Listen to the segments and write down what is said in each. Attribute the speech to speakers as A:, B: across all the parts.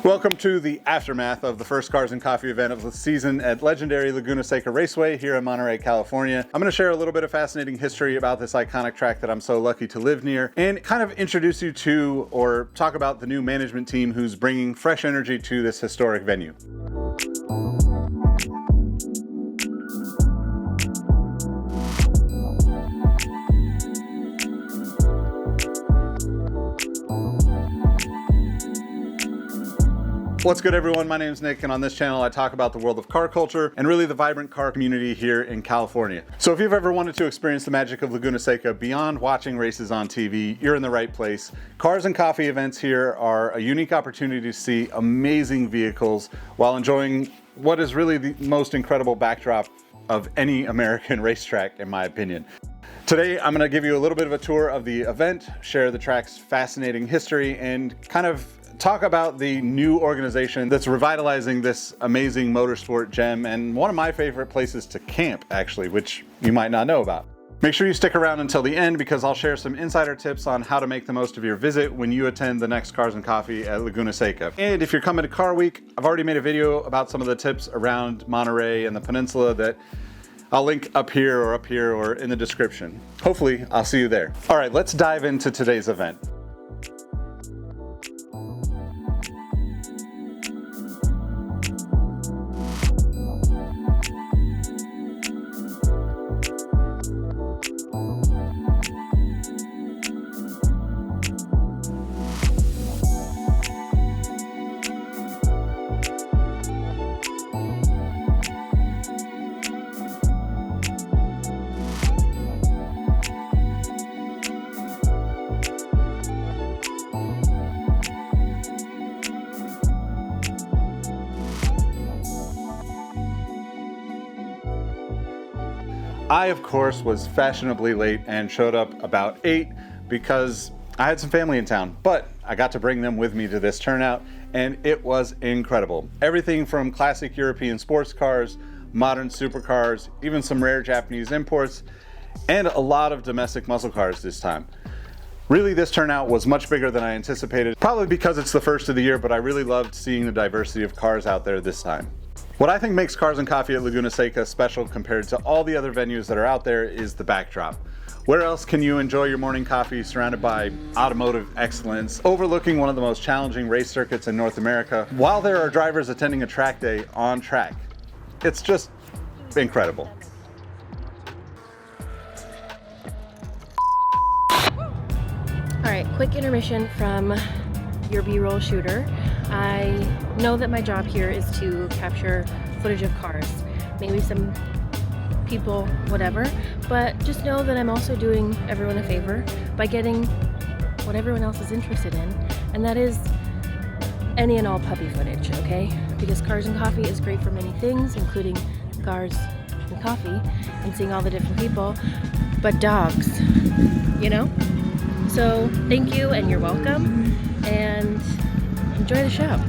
A: Welcome to the aftermath of the first Cars and Coffee event of the season at legendary Laguna Seca Raceway here in Monterey, California. I'm going to share a little bit of fascinating history about this iconic track that I'm so lucky to live near and kind of introduce you to or talk about the new management team who's bringing fresh energy to this historic venue. What's good, everyone? My name's Nick, and on this channel I talk about the world of car culture and really the vibrant car community here in California. So if you've ever wanted to experience the magic of Laguna Seca beyond watching races on TV, you're in the right place. Cars and Coffee events here are a unique opportunity to see amazing vehicles while enjoying what is really the most incredible backdrop of any American racetrack, in my opinion. Today, I'm going to give you a little bit of a tour of the event, share the track's fascinating history, and kind of talk about the new organization that's revitalizing this amazing motorsport gem and one of my favorite places to camp, actually, which you might not know about. Make sure you stick around until the end because I'll share some insider tips on how to make the most of your visit when you attend the next Cars and Coffee at Laguna Seca. And if you're coming to Car Week, I've already made a video about some of the tips around Monterey and the peninsula that I'll link up here or in the description. Hopefully, I'll see you there. All right, let's dive into today's event. I, of course, was fashionably late and showed up about 8 because I had some family in town, but I got to bring them with me to this turnout, and it was incredible. Everything from classic European sports cars, modern supercars, even some rare Japanese imports, and a lot of domestic muscle cars this time. Really, this turnout was much bigger than I anticipated, probably because it's the first of the year, but I really loved seeing the diversity of cars out there this time. What I think makes Cars and Coffee at Laguna Seca special compared to all the other venues that are out there is the backdrop. Where else can you enjoy your morning coffee surrounded by automotive excellence, overlooking one of the most challenging race circuits in North America, while there are drivers attending a track day on track? It's just incredible.
B: All right, quick intermission from your B-roll shooter. I know that my job here is to capture footage of cars, maybe some people, whatever, but just know that I'm also doing everyone a favor by getting what everyone else is interested in, and that is any and all puppy footage, okay? Because Cars and Coffee is great for many things, including cars and coffee and seeing all the different people, but dogs, you know? So thank you and you're welcome, and enjoy the show.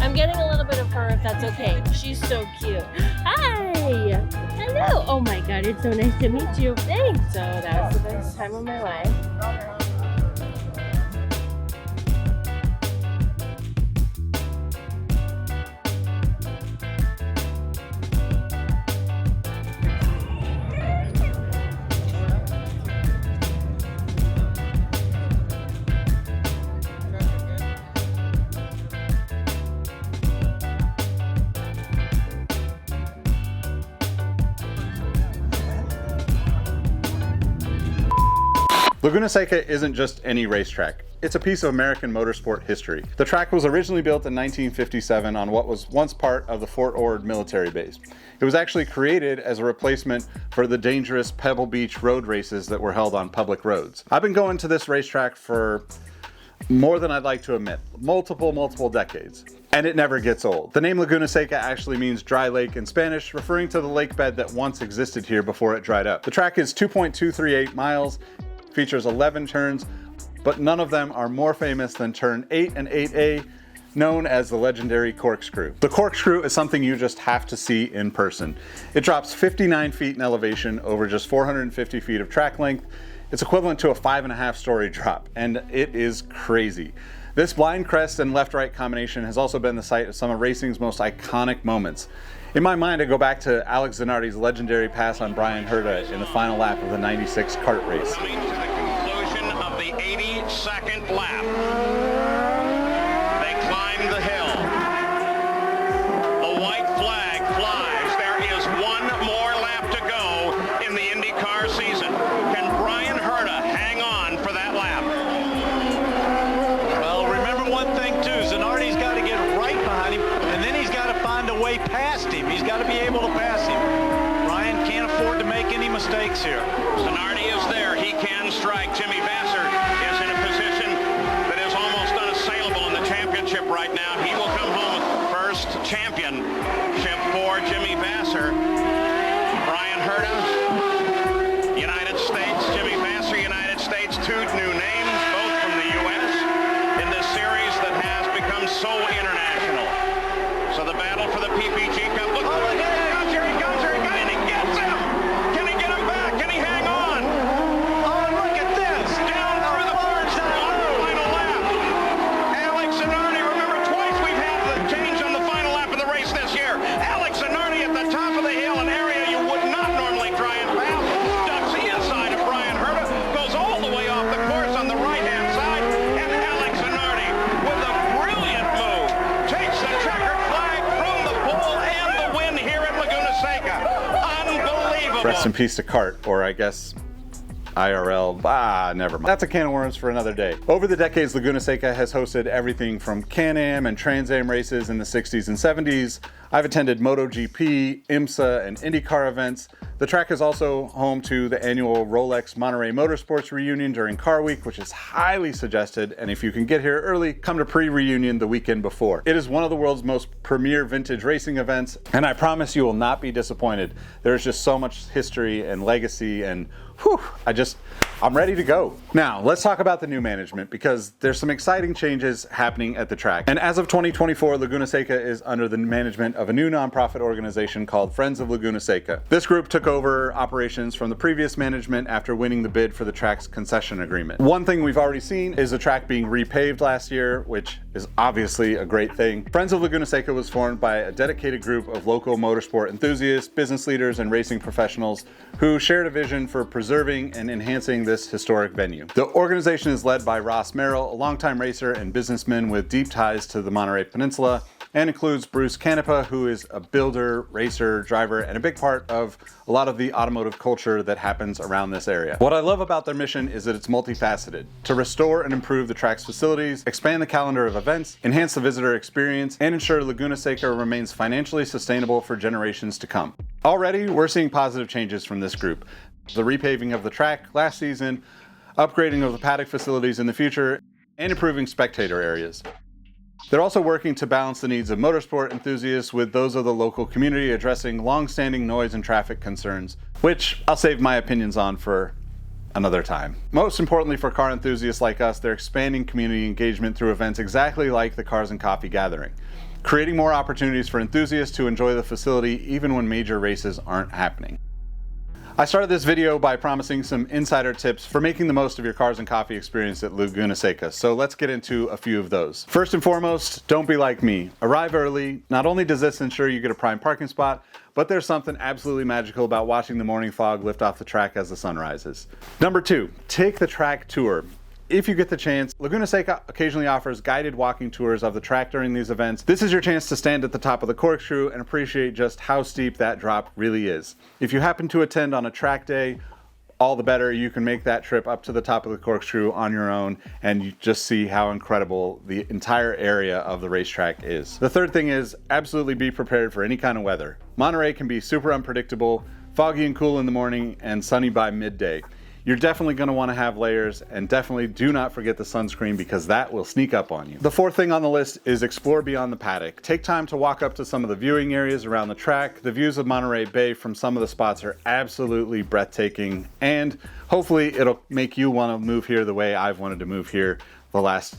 B: I'm getting a little bit of her if that's okay. She's so cute. Hi! Hello! Oh my god, it's so nice to meet you. Thanks! So that was the best time of my life.
A: Laguna Seca isn't just any racetrack. It's a piece of American motorsport history. The track was originally built in 1957 on what was once part of the Fort Ord military base. It was actually created as a replacement for the dangerous Pebble Beach road races that were held on public roads. I've been going to this racetrack for more than I'd like to admit, multiple decades. And it never gets old. The name Laguna Seca actually means dry lake in Spanish, referring to the lake bed that once existed here before it dried up. The track is 2.238 miles, features 11 turns, but none of them are more famous than turn 8 and 8A, known as the legendary corkscrew. The corkscrew is something you just have to see in person. It drops 59 feet in elevation over just 450 feet of track length, It's equivalent to a 5.5-story drop, and it is crazy. This blind crest and left-right combination has also been the site of some of racing's most iconic moments. In my mind, I go back to Alex Zanardi's legendary pass on Brian Herta in the final lap of the '96 kart race.
C: Coming to the conclusion of the 82nd lap. They climb the hill. The white flag flies. There is one more lap to go in the IndyCar season. Can Brian Herta hang on for that lap?
D: Well, remember one thing too, Zanardi's got to get right behind him, and then he's got to find a way past him. He's got to be able to pass him. Brian can't afford to make any mistakes here.
C: Zanardi is there. He can strike. Jimmy Vasser is in a position that is almost unassailable in the championship right now. He will come home with first championship for Jimmy Vasser. Brian Herta, United States. Jimmy Vasser, United States. Two new names, both from the U.S. in this series that has become so international. So the battle for the PPG Cup. Look, here he comes, and he gets him. Can he get him back? Can he hang on?
D: Oh, look at this!
C: Down through the first on the final lap. Alex Zanardi, remember twice we've had the change on the final lap of the race this year. Alex Zanardi at the top of the hill, an area you would not normally try and pass. Ducks the inside of Brian Herta, goes all the way off the course on the right-hand side, and Alex Zanardi, with a brilliant move, takes the checkered flag from the pole and the win here at Laguna Seca. Unbelievable.
A: Rest in peace to kart, or I guess IRL, never mind. That's a can of worms for another day. Over the decades, Laguna Seca has hosted everything from Can-Am and Trans Am races in the 60s and 70s. I've attended MotoGP, IMSA, and IndyCar events. The track is also home to the annual Rolex Monterey Motorsports reunion during Car Week, which is highly suggested, and if you can get here early, come to pre-reunion the weekend before. It is one of the world's most premier vintage racing events, and I promise you will not be disappointed. There's just so much history and legacy, and I'm ready to go. Now, let's talk about the new management, because there's some exciting changes happening at the track. And as of 2024, Laguna Seca is under the management of a new nonprofit organization called Friends of Laguna Seca. This group took over operations from the previous management after winning the bid for the track's concession agreement. One thing we've already seen is the track being repaved last year, which is obviously a great thing. Friends of Laguna Seca was formed by a dedicated group of local motorsport enthusiasts, business leaders, and racing professionals who shared a vision for preserving and enhancing this historic venue. The organization is led by Ross Merrill, a longtime racer and businessman with deep ties to the Monterey Peninsula, and includes Bruce Canepa, who is a builder, racer, driver, and a big part of a lot of the automotive culture that happens around this area. What I love about their mission is that it's multifaceted: to restore and improve the track's facilities, expand the calendar of events, enhance the visitor experience, and ensure Laguna Seca remains financially sustainable for generations to come. Already, we're seeing positive changes from this group. The repaving of the track last season, upgrading of the paddock facilities in the future, and improving spectator areas. They're also working to balance the needs of motorsport enthusiasts with those of the local community, addressing long-standing noise and traffic concerns, which I'll save my opinions on for another time. Most importantly for car enthusiasts like us, they're expanding community engagement through events exactly like the Cars and Coffee Gathering, creating more opportunities for enthusiasts to enjoy the facility even when major races aren't happening. I started this video by promising some insider tips for making the most of your Cars and Coffee experience at Laguna Seca, so let's get into a few of those. First and foremost, don't be like me. Arrive early. Not only does this ensure you get a prime parking spot, but there's something absolutely magical about watching the morning fog lift off the track as the sun rises. Number 2, take the track tour. If you get the chance, Laguna Seca occasionally offers guided walking tours of the track during these events. This is your chance to stand at the top of the corkscrew and appreciate just how steep that drop really is. If you happen to attend on a track day, all the better. You can make that trip up to the top of the corkscrew on your own, and you just see how incredible the entire area of the racetrack is. The third thing is absolutely be prepared for any kind of weather. Monterey can be super unpredictable, foggy and cool in the morning, and sunny by midday. You're definitely going to want to have layers, and definitely do not forget the sunscreen, because that will sneak up on you. The fourth thing on the list is explore beyond the paddock. Take time to walk up to some of the viewing areas around the track. The views of Monterey Bay from some of the spots are absolutely breathtaking, and hopefully it'll make you want to move here the way I've wanted to move here the last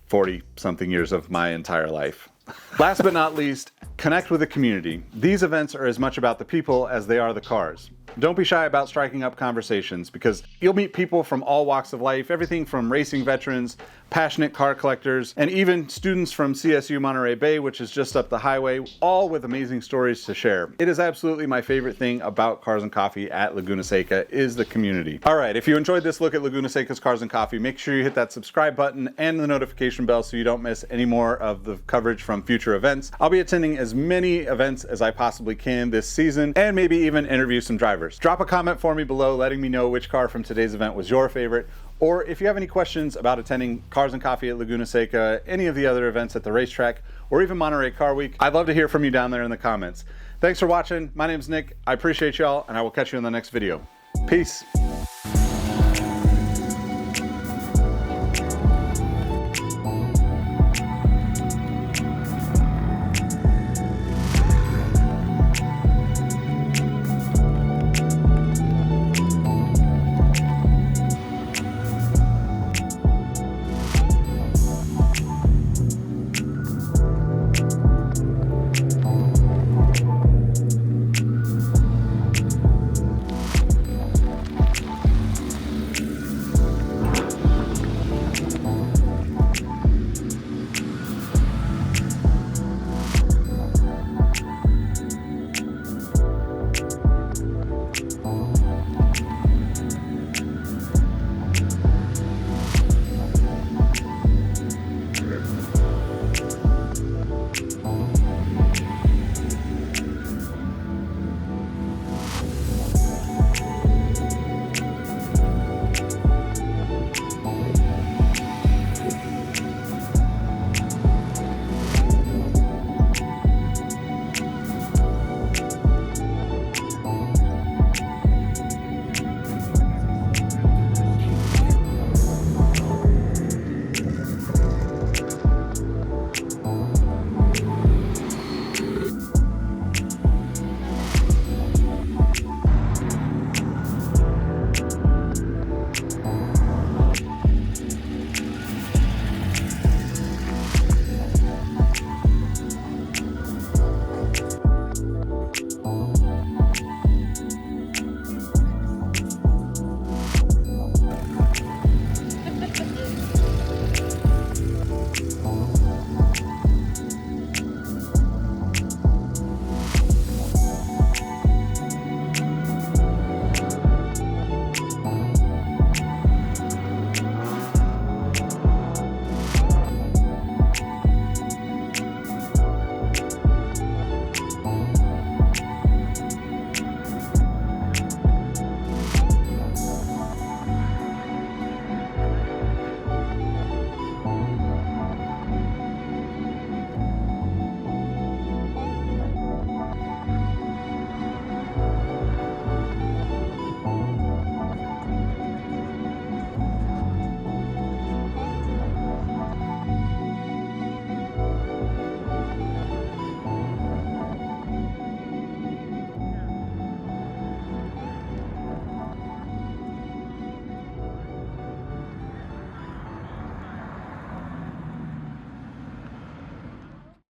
A: 40 something years of my entire life. Last but not least, connect with the community. These events are as much about the people as they are the cars. Don't be shy about striking up conversations, because you'll meet people from all walks of life, everything from racing veterans, passionate car collectors, and even students from CSU Monterey Bay, which is just up the highway, all with amazing stories to share. It is absolutely my favorite thing about Cars and Coffee at Laguna Seca is the community. All right, if you enjoyed this look at Laguna Seca's Cars and Coffee, make sure you hit that subscribe button and the notification bell so you don't miss any more of the coverage from future events. I'll be attending as many events as I possibly can this season, and maybe even interview some drivers. Drop a comment for me below letting me know which car from today's event was your favorite, or if you have any questions about attending Cars and Coffee at Laguna Seca, any of the other events at the racetrack, or even Monterey Car Week, I'd love to hear from you down there in the comments. Thanks for watching. My name's Nick. I appreciate y'all, and I will catch you in the next video. Peace.